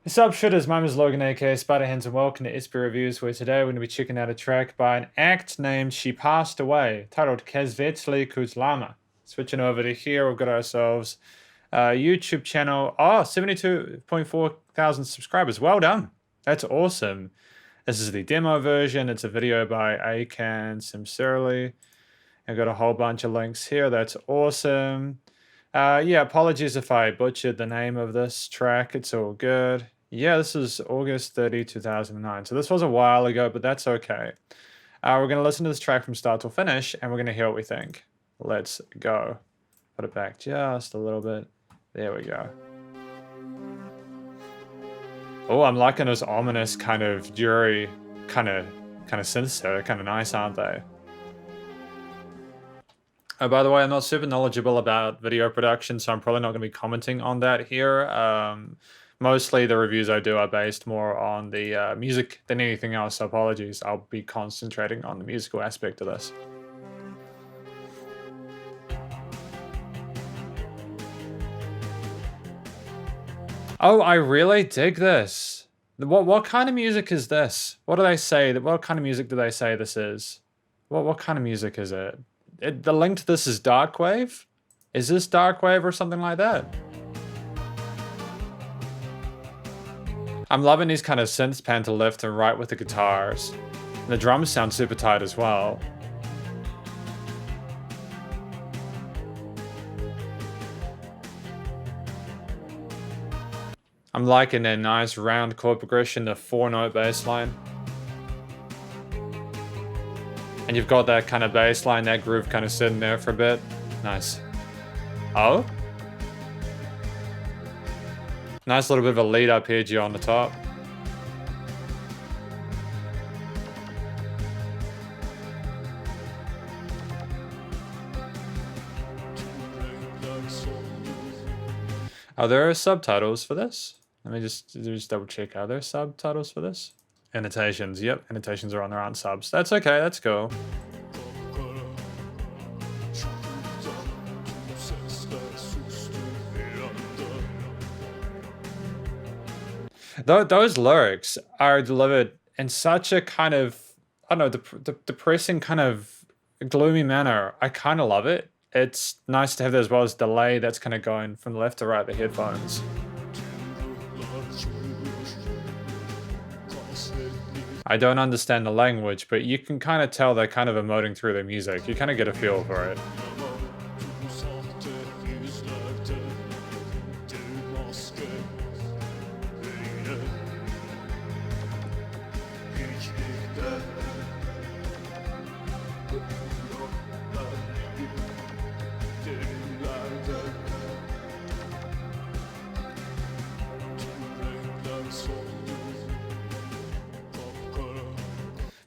What's up, shooters? My name is Logan, aka Spider Hands, and welcome to S1Ep Reviews, where today we're going to be checking out a track by an act named She Passed Away, titled Kasvetli Kutlama. Switching over to here, we've got ourselves a YouTube channel. Oh, 72.4 thousand subscribers. Well done. That's awesome. This is the demo version. It's a video by Akan Sincerely. I've got a whole bunch of links here. That's awesome. Yeah, apologies if I butchered the name of this track. It's all good. Yeah, this is August 30, 2009. So this was a while ago, but that's okay. We're going to listen to this track from start to finish, and we're going to hear what we think. Let's go. Put it back just a little bit. There we go. Oh, I'm liking those ominous kind of jury kind of synths there. They're kind of nice, aren't they? Oh, by the way, I'm not super knowledgeable about video production, so I'm probably not going to be commenting on that here. Mostly the reviews I do are based more on the music than anything else, so apologies. I'll be concentrating on the musical aspect of this. Oh, I really dig this. What kind of music is this? What do they say? What kind of music do they say this is? What kind of music is it? The link to this is Darkwave? Is this Darkwave or something like that? I'm loving these kind of synths pan to left and right with the guitars. And the drums sound super tight as well. I'm liking their nice round chord progression, the 4-note bass line. And you've got that kind of bass line, that groove kind of sitting there for a bit. Nice. Oh? Nice little bit of a lead up here, G on the top. Are there subtitles for this? Let me just double check. Are there subtitles for this? Annotations. Yep, annotations are on. There aren't subs. That's okay. That's cool. Those lyrics are delivered in such a kind of, I don't know, depressing kind of gloomy manner. I kind of love it. It's nice to have that as well as delay that's kind of going from left to right, the headphones. I don't understand the language, but you can kind of tell they're kind of emoting through their music. You kind of get a feel for it.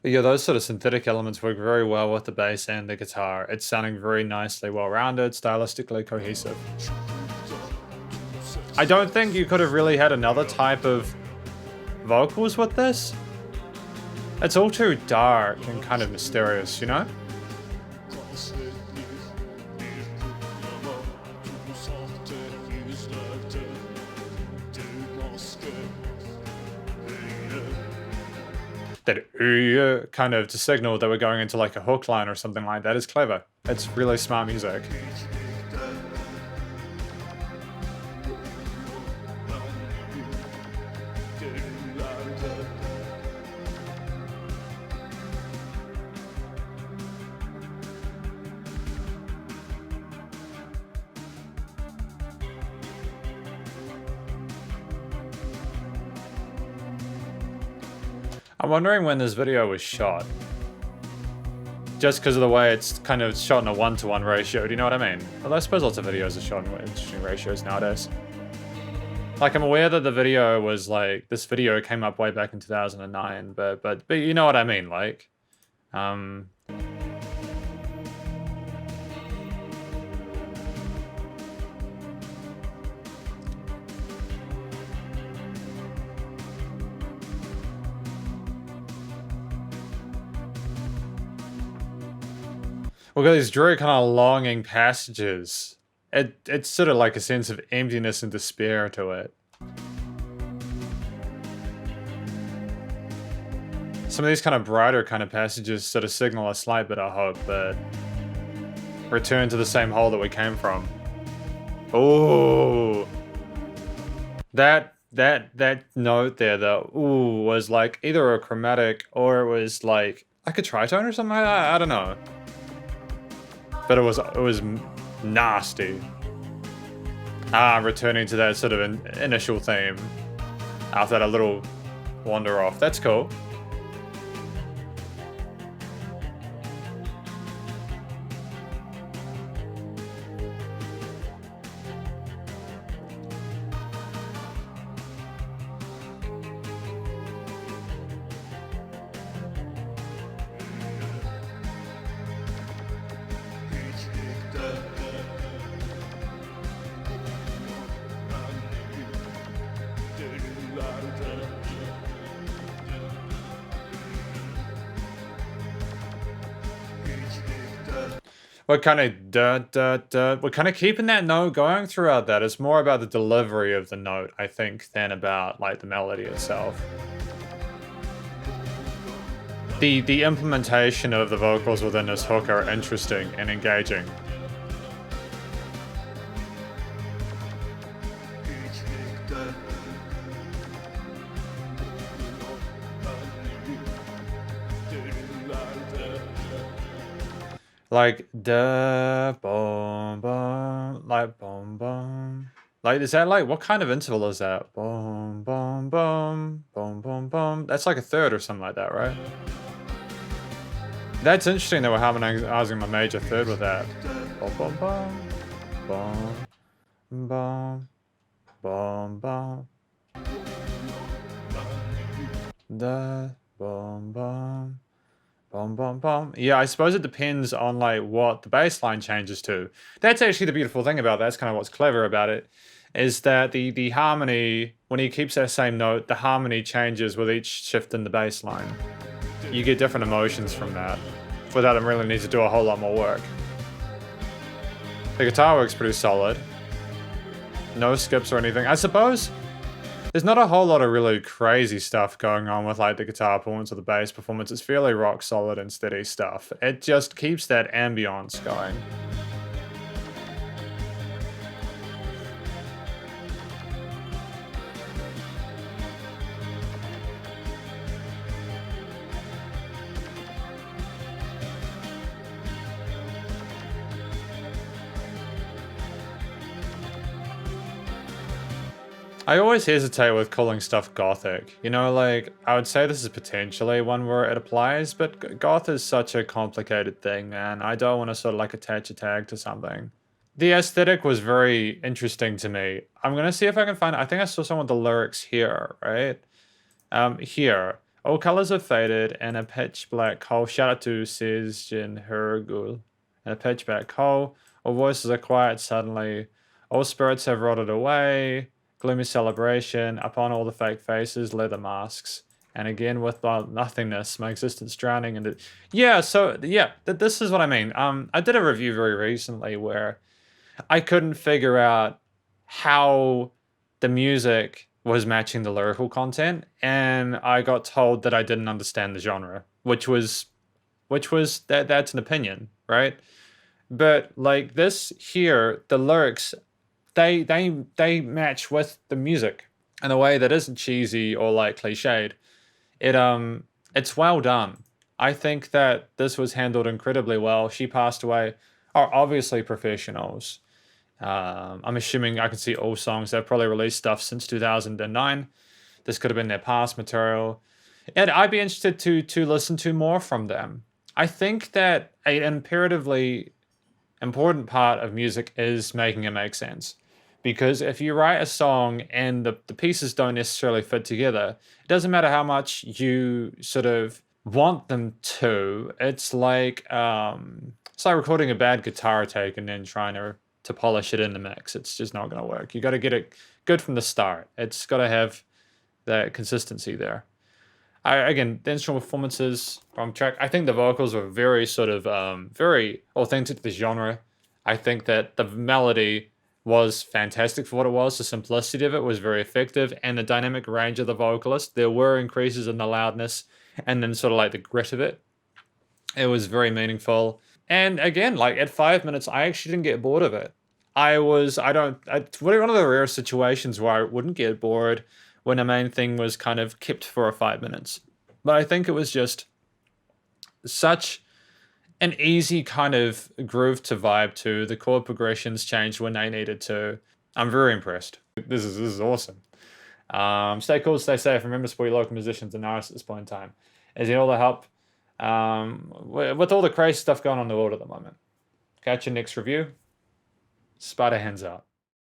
But yeah, those sort of synthetic elements work very well with the bass and the guitar. It's sounding very nicely well-rounded, stylistically cohesive. I don't think you could have really had another type of vocals with this. It's all too dark and kind of mysterious, you know? That kind of to signal that we're going into like a hook line or something like that is clever. It's really smart music. I'm wondering when this video was shot. Just because of the way it's kind of shot in a 1-to-1 ratio, do you know what I mean? Well, I suppose lots of videos are shot in interesting ratios nowadays. Like, I'm aware that the video was like, this video came up way back in 2009, but you know what I mean, like, we've got these dreary kind of longing passages. It's sort of like a sense of emptiness and despair to it. some of these kind of brighter kind of passages sort of signal a slight bit of hope, but return to the same hole that we came from. Oh, that note there, the ooh, was like either a chromatic or it was like a tritone or something like that. I don't know, but it was nasty. Returning to that sort of initial theme after that little wander off. That's cool. We're kind of we're kind of keeping that note going throughout that. It's more about the delivery of the note, I think, than about like the melody itself. The implementation of the vocals within this hook are interesting and engaging. Like da boom boom, like boom boom. Like, is that like, what kind of interval is that? Boom boom boom, boom boom boom. That's like a third or something like that, right? That's interesting that we're harmonizing my major third with that. Boom boom boom, boom boom boom, da boom boom. Bum, bum, bum. Yeah, I suppose it depends on like what the bass line changes to. That's actually the beautiful thing about that. That's kind of what's clever about it, is that the harmony, when he keeps that same note, the harmony changes with each shift in the bass line. You get different emotions from that, without him really need to do a whole lot more work. The guitar work's pretty solid. No skips or anything. I suppose there's not a whole lot of really crazy stuff going on with like the guitar performance or the bass performance. It's fairly rock solid and steady stuff. It just keeps that ambience going. I always hesitate with calling stuff Gothic. You know, like, I would say this is potentially one where it applies, but Goth is such a complicated thing, man. I don't want to sort of like attach a tag to something. The aesthetic was very interesting to me. I'm going to see if I can find, I think I saw some of the lyrics here, right? Here. All colors are faded and a pitch black hole. Shout out to Sejin Hergul. And a pitch black hole. All voices are quiet suddenly. All spirits have rotted away. Gloomy celebration, upon all the fake faces, leather masks. And again, with nothingness, my existence drowning in it. Yeah, so, yeah, this is what I mean. I did a review very recently where I couldn't figure out how the music was matching the lyrical content, and I got told that I didn't understand the genre, which was that's an opinion, right? But, like, this here, the lyrics, they match with the music in a way that isn't cheesy or like cliched. It's well done. I think that this was handled incredibly well. She Passed Away are obviously professionals. I'm assuming I can see all songs. They've probably released stuff since 2009. This could have been their past material. And I'd be interested to listen to more from them. I think that an imperatively important part of music is making it make sense. Because if you write a song and the pieces don't necessarily fit together, it doesn't matter how much you sort of want them to. It's like recording a bad guitar take and then trying to polish it in the mix. It's just not going to work. You got to get it good from the start. It's got to have that consistency there. Again, the instrumental performances from track, I think the vocals were very sort of very authentic to the genre. I think that the melody was fantastic for what it was. The simplicity of it was very effective, and the dynamic range of the vocalist. There were increases in the loudness and then sort of like the grit of it. It was very meaningful. And again, like at 5 minutes, I actually didn't get bored of it. It's one of the rare situations where I wouldn't get bored when the main thing was kind of kept for 5 minutes. But I think it was just such an easy kind of groove to vibe to. The chord progressions changed when they needed to. I'm very impressed. This is awesome. Stay cool, stay safe. Remember to support your local musicians and artists at this point in time. As you all the help with all the crazy stuff going on in the world at the moment. Catch your next review. Spider hands out.